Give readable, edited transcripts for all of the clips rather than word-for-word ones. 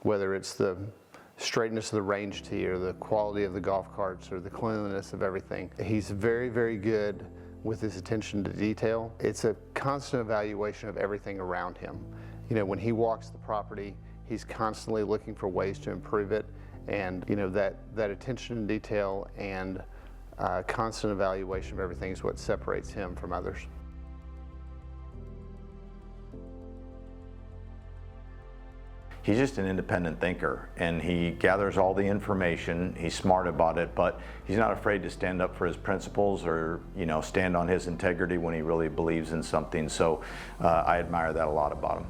whether it's the straightness of the range tee or the quality of the golf carts or the cleanliness of everything. He's very, very good with his attention to detail. It's a constant evaluation of everything around him. You know, when he walks the property, he's constantly looking for ways to improve it, and you know, that attention to detail and constant evaluation of everything is what separates him from others. He's just an independent thinker, and he gathers all the information. He's smart about it, but he's not afraid to stand up for his principles or, you know, stand on his integrity when he really believes in something. So I admire that a lot about him.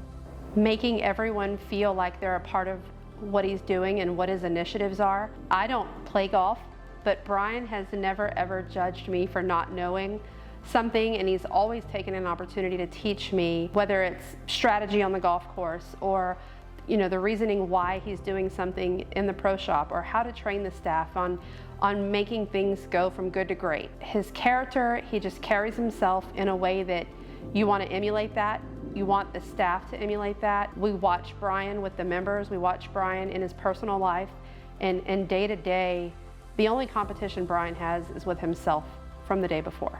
Making everyone feel like they're a part of what he's doing and what his initiatives are. I don't play golf, but Bryan has never ever judged me for not knowing something, and he's always taken an opportunity to teach me, whether it's strategy on the golf course or the reasoning why he's doing something in the pro shop, or how to train the staff on making things go from good to great. His character, he just carries himself in a way that you want to emulate that. You want the staff to emulate that. We watch Bryan with the members, we watch Bryan in his personal life, and day to day, the only competition Bryan has is with himself from the day before.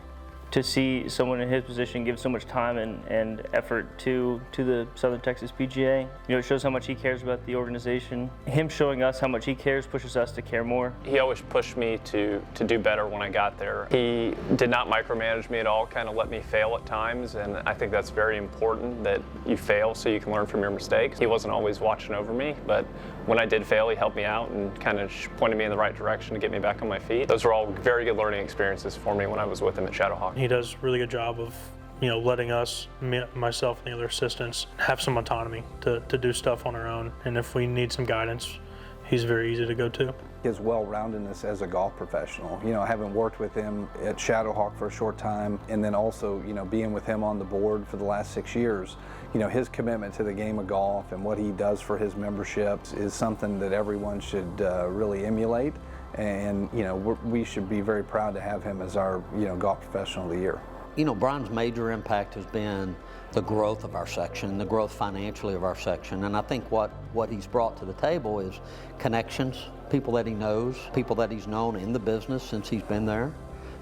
To see someone in his position give so much time and effort to the Southern Texas PGA, it shows how much he cares about the organization. Him showing us how much he cares pushes us to care more. He always pushed me to do better when I got there. He did not micromanage me at all, kind of let me fail at times, and I think that's very important, that you fail so you can learn from your mistakes. He wasn't always watching over me, but when I did fail, he helped me out and kind of pointed me in the right direction to get me back on my feet. Those were all very good learning experiences for me when I was with him at Shadowhawk. He does a really good job of, letting us, myself and the other assistants, have some autonomy to do stuff on our own. And if we need some guidance, he's very easy to go to. His well-roundedness as a golf professional, having worked with him at Shadowhawk for a short time, and then also, being with him on the board for the last 6 years, his commitment to the game of golf and what he does for his memberships is something that everyone should really emulate. And we should be very proud to have him as our golf professional of the year. Bryan's major impact has been the growth of our section, the growth financially of our section, and I think what he's brought to the table is connections, people that he knows, people that he's known in the business since he's been there.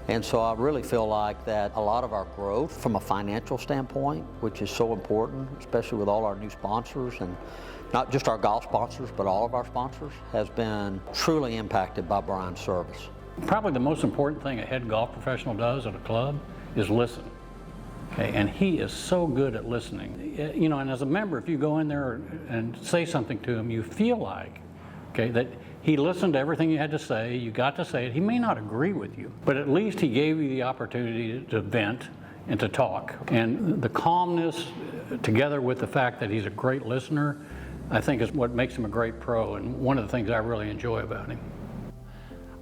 And so I really feel like that a lot of our growth from a financial standpoint, which is so important, especially with all our new sponsors, and not just our golf sponsors, but all of our sponsors, has been truly impacted by Bryan's service. Probably the most important thing a head golf professional does at a club is listen. Okay, and he is so good at listening. And as a member, if you go in there and say something to him, you feel like, that he listened to everything you had to say, you got to say it. He may not agree with you, but at least he gave you the opportunity to vent and to talk. And the calmness, together with the fact that he's a great listener, I think is what makes him a great pro, and one of the things I really enjoy about him.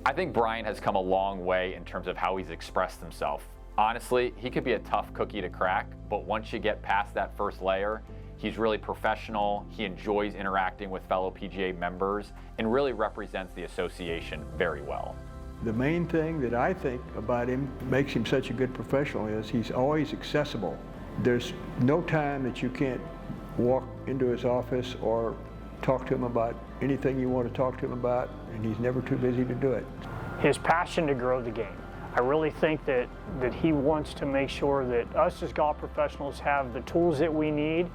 I think Bryan has come a long way in terms of how he's expressed himself. Honestly, he could be a tough cookie to crack, but once you get past that first layer, he's really professional, he enjoys interacting with fellow PGA members, and really represents the association very well. The main thing that I think about him makes him such a good professional is he's always accessible. There's no time that you can't walk into his office or talk to him about anything you want to talk to him about, and he's never too busy to do it. His passion to grow the game. I really think that he wants to make sure that us as golf professionals have the tools that we need,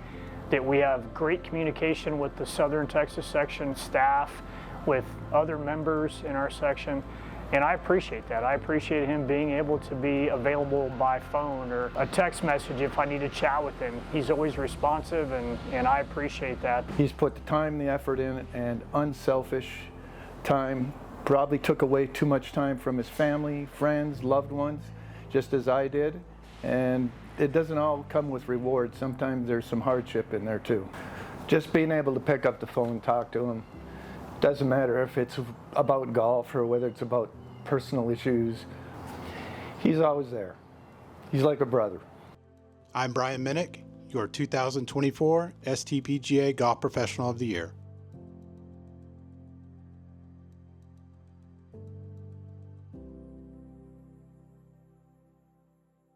that we have great communication with the Southern Texas section staff, with other members in our section, and I appreciate that. I appreciate him being able to be available by phone or a text message if I need to chat with him. He's always responsive, and I appreciate that. He's put the time, the effort in, and unselfish time. Probably took away too much time from his family, friends, loved ones, just as I did. And it doesn't all come with rewards. Sometimes there's some hardship in there too. Just being able to pick up the phone, talk to him, doesn't matter if it's about golf or whether it's about personal issues. He's always there. He's like a brother. I'm Bryan Minnick, your 2024 STPGA Golf Professional of the Year.